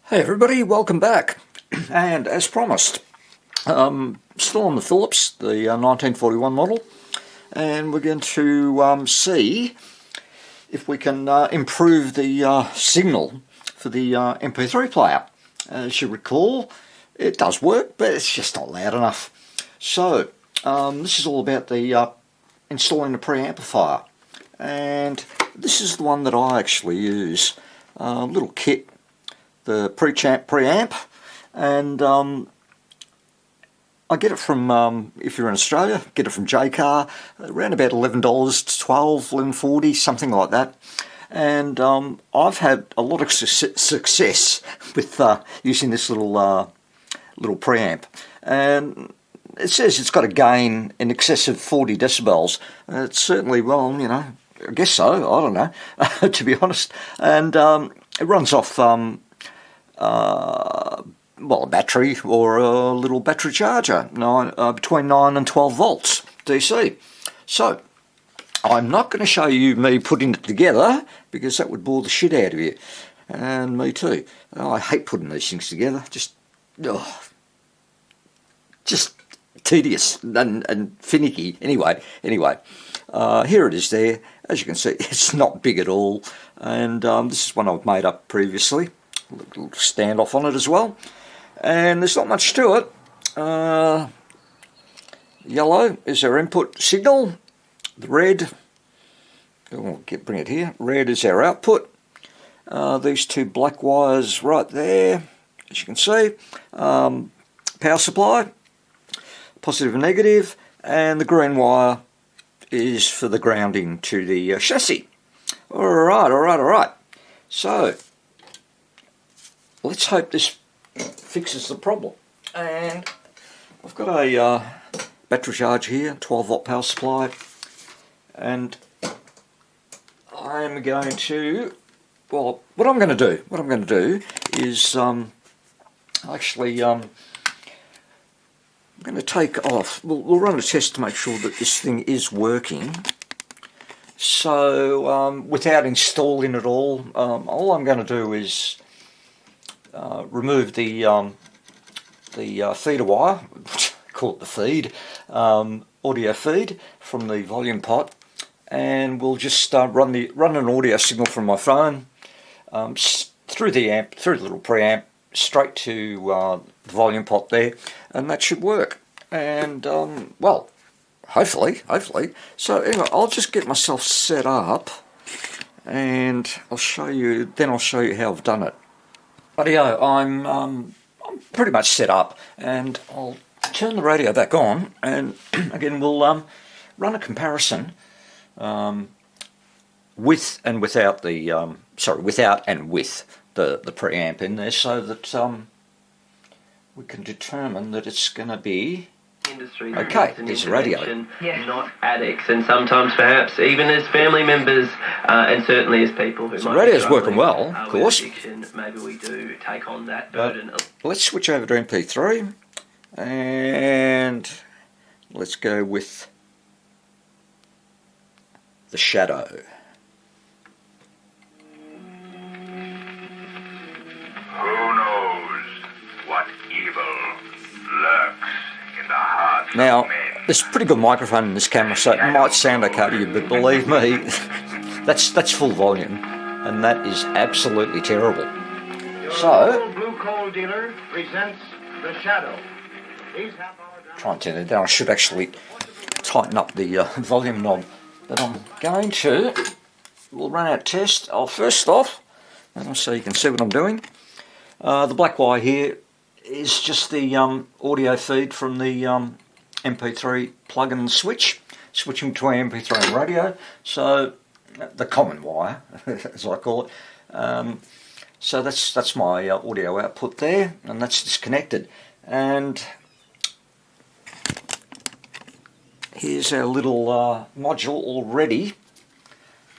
Hey everybody, welcome back. And as promised, still on the Philips, the 1941 model, and we're going to see if we can improve the signal for the MP3 player. As you recall, it does work, but it's just not loud enough. So this is all about the installing the preamplifier, and this is the one that I actually use. A little kit, the preamp, and I get it from, if you're in Australia, get it from Jaycar, around about $11 to $12, $11.40, something like that. And I've had a lot of success with using this little preamp. And it says it's got a gain in excess of 40 decibels. It's certainly, well, you know, I guess so, I don't know, to be honest. And it runs off well, a battery or a little battery charger, between 9 and 12 volts DC. So I'm not going to show you me putting it together because that would bore the shit out of you, and me too. I hate putting these things together. Just tedious and finicky. Anyway, here it is there. As you can see, it's not big at all, and this is one I've made up previously. A little standoff on it as well, and there's not much to it. Yellow is our input signal, the red, bring it here, red is our output. These two black wires right there, as you can see, power supply, positive and negative, and the green wire is for the grounding to the chassis. Alright. So let's hope this fixes the problem. And I've got a battery charge here, 12 volt power supply, and I'm going to, well, what I'm going to do is actually I'm going to take off, we'll run a test to make sure that this thing is working. So without installing it all I'm going to do is remove the feeder wire, call it the feed, audio feed from the volume pot, and we'll just run an audio signal from my phone through the little preamp straight to the volume pot there, and that should work. And well, hopefully. So anyway, I'll just get myself set up, and I'll show you how I've done it. But yeah, I'm pretty much set up, and I'll turn the radio back on, and again we'll run a comparison with and without the without and with the preamp in there, so that we can determine that it's going to be okay. There's a radio. Not addicts, and sometimes perhaps even as family members, and certainly as people who so the radio's working well, of course. Addiction, maybe we do take on that burden. Let's switch over to MP3, and let's go with the shadow. Who knows what evil lurks in the hearts Now, of men? there's a pretty good microphone in this camera, so it might sound okay to you, but believe me, that's full volume, and that is absolutely terrible. So, blue coal dealer presents the shadow. try and turn it down. I should actually tighten up the volume knob, but I'm going to. We'll run our test. First off, so you can see what I'm doing. The black wire here is just the audio feed from the MP3 plug and switch, switching between MP3 and radio. So the common wire, as I call it. So that's my audio output there, and that's disconnected. And here's our little module already.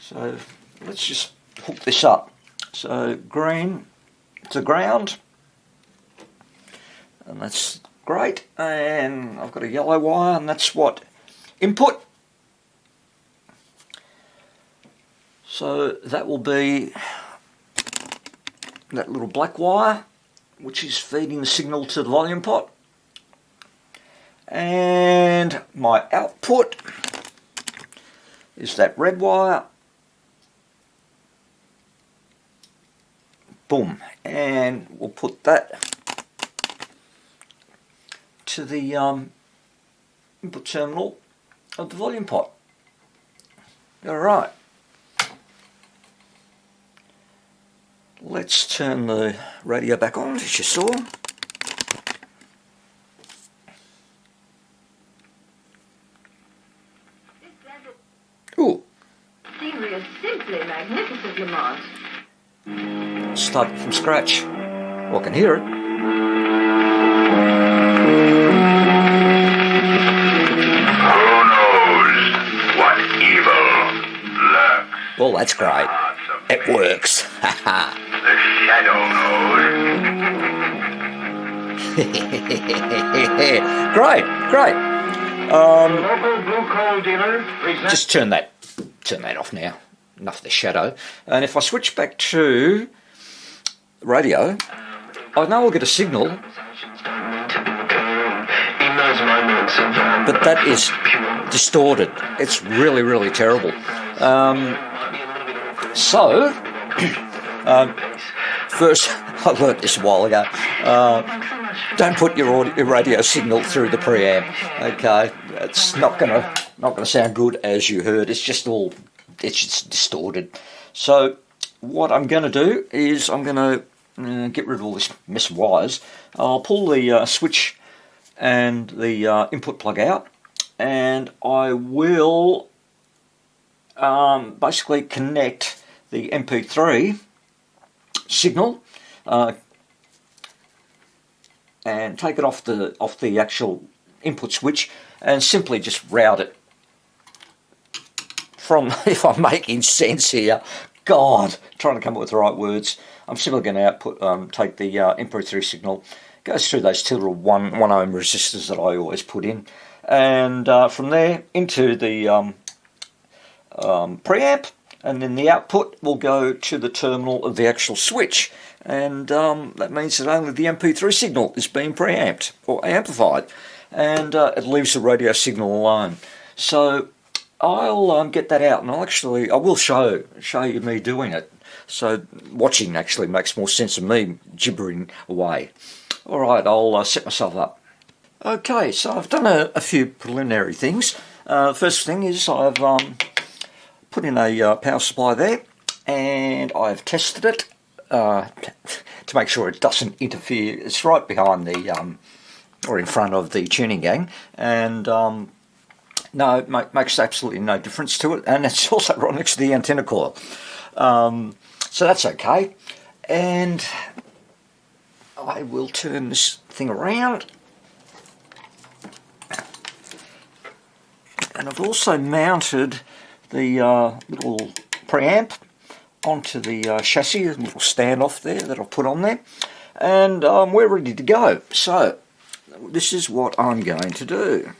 So let's just hook this up. So green to ground, and that's great. And I've got a yellow wire, and that's what input. So that will be that little black wire, which is feeding the signal to the volume pot, and my output is that red wire. Boom, and we'll put that to the input terminal of the volume pot. Alright, let's turn the radio back on, as you saw. Ooh. Scenery is simply magnificent, Lamont. Start from scratch. Well, I can hear it. Who knows what evil lurks? Well, that's great. Hearts of It men. works. The shadow knows. Great, great. Local blue coal dealer presents. Just turn that off now. Enough of the shadow. And if I switch back to radio, I know I'll get a signal, but that is distorted. It's really, really terrible. First, I learnt this a while ago. Don't put your radio signal through the preamp. Okay, it's not gonna sound good as you heard. It's just distorted. So what I'm going to do is I'm going to get rid of all this mess of wires. I'll pull the switch and the input plug out, and I will basically connect the MP3 signal and take it off the actual input switch and simply just route it from, if I'm making sense here, God, trying to come up with the right words. I'm simply going to take the MP3 signal, goes through those two little 1 ohm resistors that I always put in, and from there into the preamp, and then the output will go to the terminal of the actual switch, and that means that only the MP3 signal is being preamped or amplified, and it leaves the radio signal alone. So I'll get that out, and I will show you me doing it. So watching actually makes more sense than me gibbering away. All right, I'll set myself up. Okay, so I've done a few preliminary things. First thing is I've put in a power supply there, and I've tested it to make sure it doesn't interfere. It's right behind the or in front of the tuning gang, and no, it makes absolutely no difference to it, and it's also right next to the antenna coil, so that's okay. And I will turn this thing around, and I've also mounted the little preamp onto the chassis, a little standoff there that I've put on there, and we're ready to go. So this is what I'm going to do.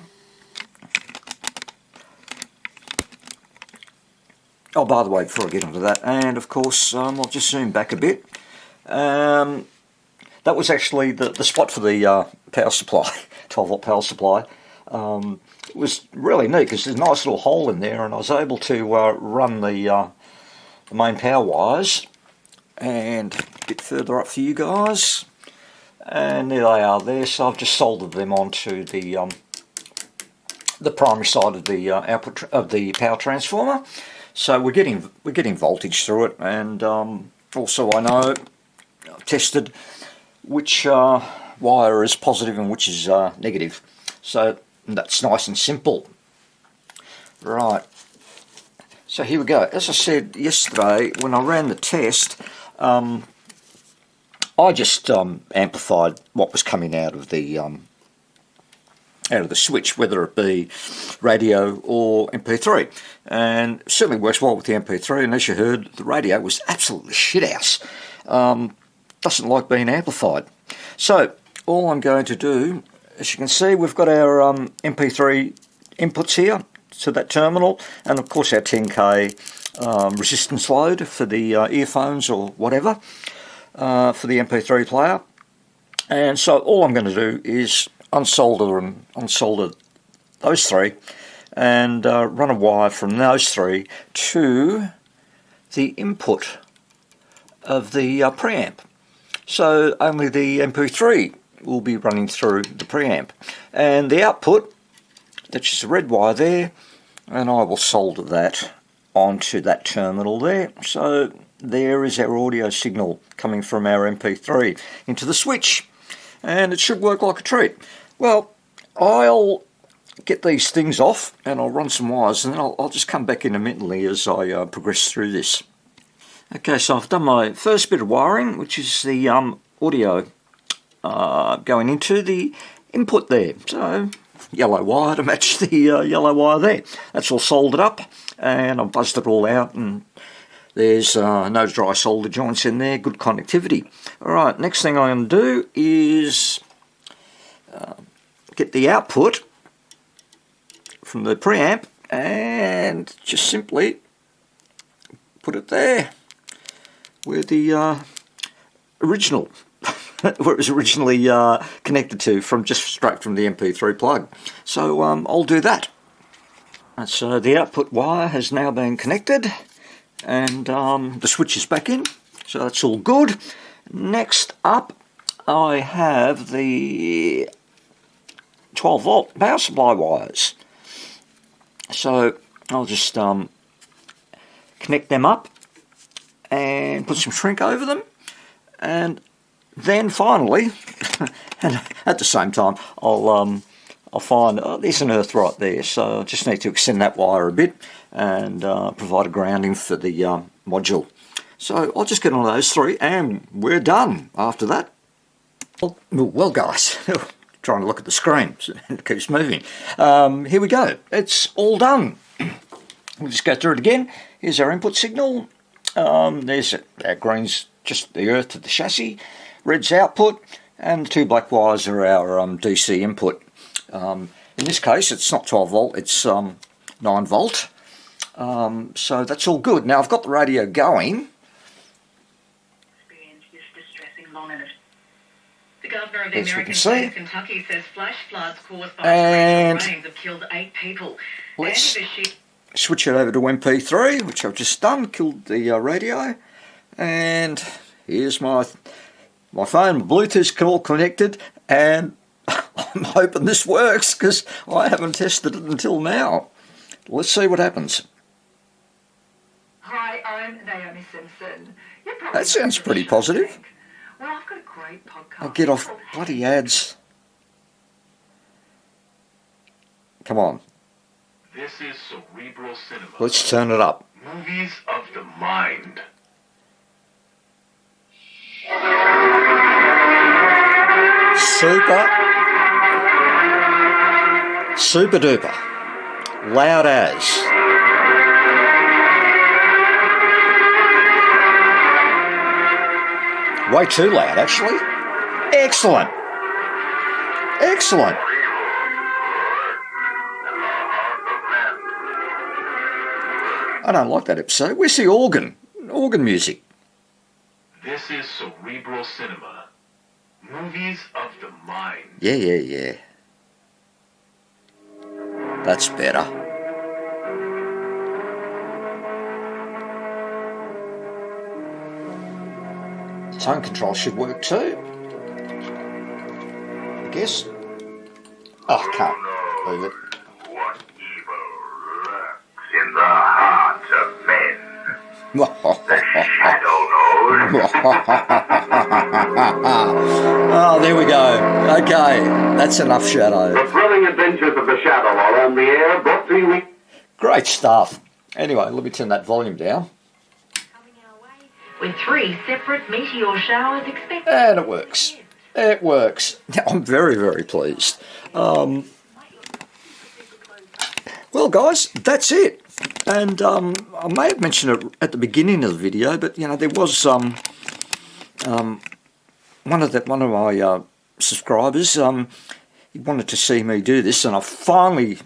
Oh, by the way, before I get onto that, and of course I'll just zoom back a bit. That was actually the spot for the power supply, 12 volt power supply. It was really neat because there's a nice little hole in there, and I was able to run the main power wires, and a bit further up for you guys, and there they are there. So I've just soldered them onto the primary side of the output of the power transformer. So we're getting voltage through it, and also I know I've tested which wire is positive and which is negative. So that's nice and simple. Right. So here we go. As I said yesterday when I ran the test, I just amplified what was coming out of the switch, whether it be radio or MP3, and it certainly works well with the MP3. And as you heard, the radio was absolutely shithouse. Doesn't like being amplified. So all I'm going to do, as you can see, we've got our MP3 inputs here to that terminal, and of course our 10k resistance load for the earphones or whatever for the MP3 player. And so all I'm going to do is unsolder those three and run a wire from those three to the input of the preamp. So only the MP3 will be running through the preamp, and the output, that's just a red wire there, and I will solder that onto that terminal there. So there is our audio signal coming from our MP3 into the switch, and it should work like a treat. Well, I'll get these things off and I'll run some wires, and then I'll just come back intermittently as I progress through this. Okay, so I've done my first bit of wiring, which is the audio going into the input there. So yellow wire to match the yellow wire there. That's all soldered up, and I've buzzed it all out, and there's no dry solder joints in there, good connectivity. Alright, next thing I'm going to do is get the output from the preamp and just simply put it there where the original, where it was originally connected to, from just straight from the MP3 plug. So I'll do that. And so the output wire has now been connected, and the switch is back in, so that's all good. Next up, I have the 12 volt power supply wires. So I'll just connect them up and put some shrink over them, and then finally, and at the same time, I'll find there's an earth right there, so I just need to extend that wire a bit and provide a grounding for the module. So I'll just get on those three and we're done after that. Well guys, trying to look at the screen, so it keeps moving. Here we go, it's all done. We'll just go through it again. Here's our input signal. There's our green's just the earth to the chassis, red's output, and the two black wires are our DC input. In this case it's not 12 volt, it's 9 volt. So that's all good. Now I've got the radio going. The governor of the As we American can state see. of Kentucky says flash floods caused by And torrential rains have killed 8 people. let's And the switch it over to MP3, which I've just done, killed the radio, and here's my phone, my Bluetooth's all connected, and I'm hoping this works because I haven't tested it until now. Let's see what happens. Hi, I'm Naomi Simpson. You're probably That sounds heard of pretty Shark positive. Tank. Well, I've got a great podcast. I'll get off called bloody ads. Come on, This is cerebral cinema. let's turn it up. Movies of the mind. Super duper. Loud as. Way too loud, actually. Excellent. Excellent. I don't like that episode. Where's the organ? Organ music. This is cerebral cinema. Movies of the mind. Yeah. That's better. Tone control should work too. I guess. Oh, I can't move it. What evil lurks in the hearts of men? The shadow knows. Oh, there we go. Okay, that's enough shadow. The thrilling adventures of the Shadow are on the air, brought to you weekly. Great stuff. Anyway, let me turn that volume down. coming our way with 3 separate meteor showers expected. And it works. It works. I'm very, very pleased. Well, guys, that's it. And I may have mentioned it at the beginning of the video, but you know there was one of my subscribers. He wanted to see me do this, and I finally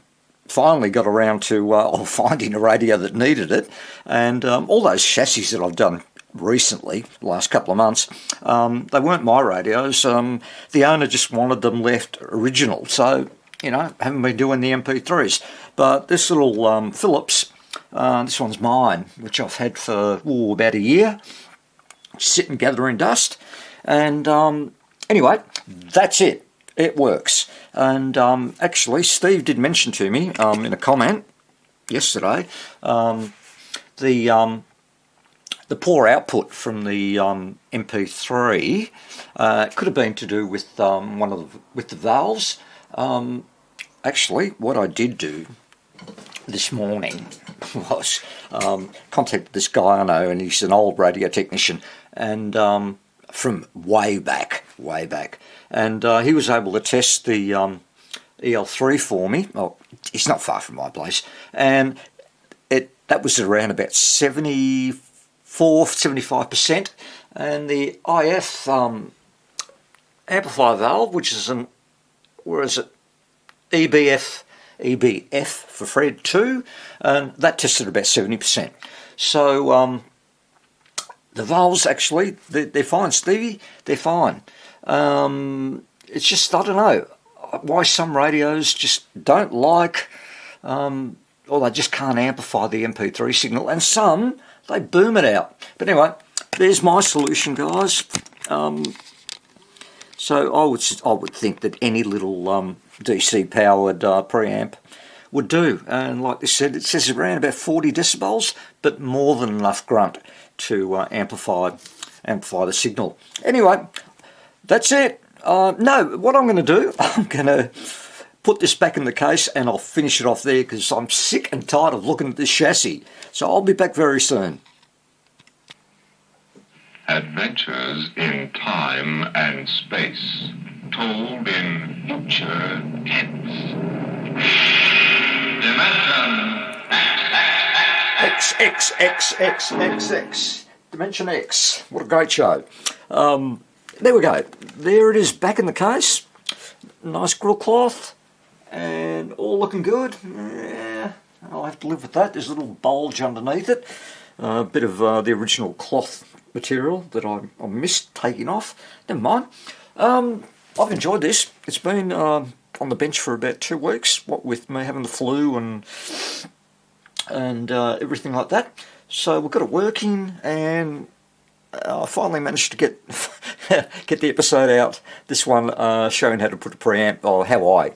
got around to finding a radio that needed it. And all those chassis that I've done recently, the last couple of months. They weren't my radios. The owner just wanted them left original, so haven't been doing the MP3s. But this little Philips, this one's mine, which I've had for about a year, sitting gathering dust. And anyway, that's it. It works. And actually, Steve did mention to me in a comment yesterday the poor output from the MP3 could have been to do with with the valves. Actually, what I did do this morning was contacted this guy I know, and he's an old radio technician, and from way back, and he was able to test the EL3 for me. Oh, it's not far from my place, and that was around about 75%, and the IF amplifier valve, which is EBF for Fred 2, and that tested about 70%. So the valves actually, they're fine, Stevie, they're fine. It's just, I don't know why some radios just don't like, or they just can't amplify the MP3 signal, and some, they boom it out. But anyway, there's my solution, guys. So I would think that any little DC powered preamp would do, and like this said, it says around about 40 decibels, but more than enough grunt to amplify the signal. Anyway, that's it. No, what I'm going to do, I'm going to put this back in the case and I'll finish it off there because I'm sick and tired of looking at this chassis. So I'll be back very soon. Adventures in time and space, told in future tense. Dimension XXXXXX. Dimension X. What a great show. There we go. There it is, back in the case. Nice grill cloth. And all looking good. Yeah, I'll have to live with that. There's a little bulge underneath it. A bit of the original cloth material that I missed taking off. Never mind. I've enjoyed this. It's been on the bench for about 2 weeks, what with me having the flu and everything like that. So we've got it working, and I finally managed to get get the episode out. This one showing how to put a preamp, or how I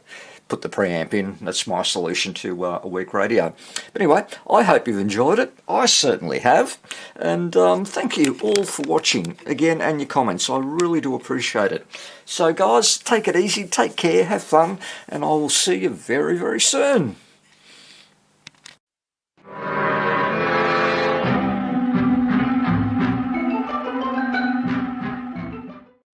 put the preamp in. That's my solution to a weak radio. But anyway, I hope you've enjoyed it. I certainly have. And thank you all for watching again, and your comments. I really do appreciate it. So guys, take it easy, take care, have fun, and I will see you very, very soon.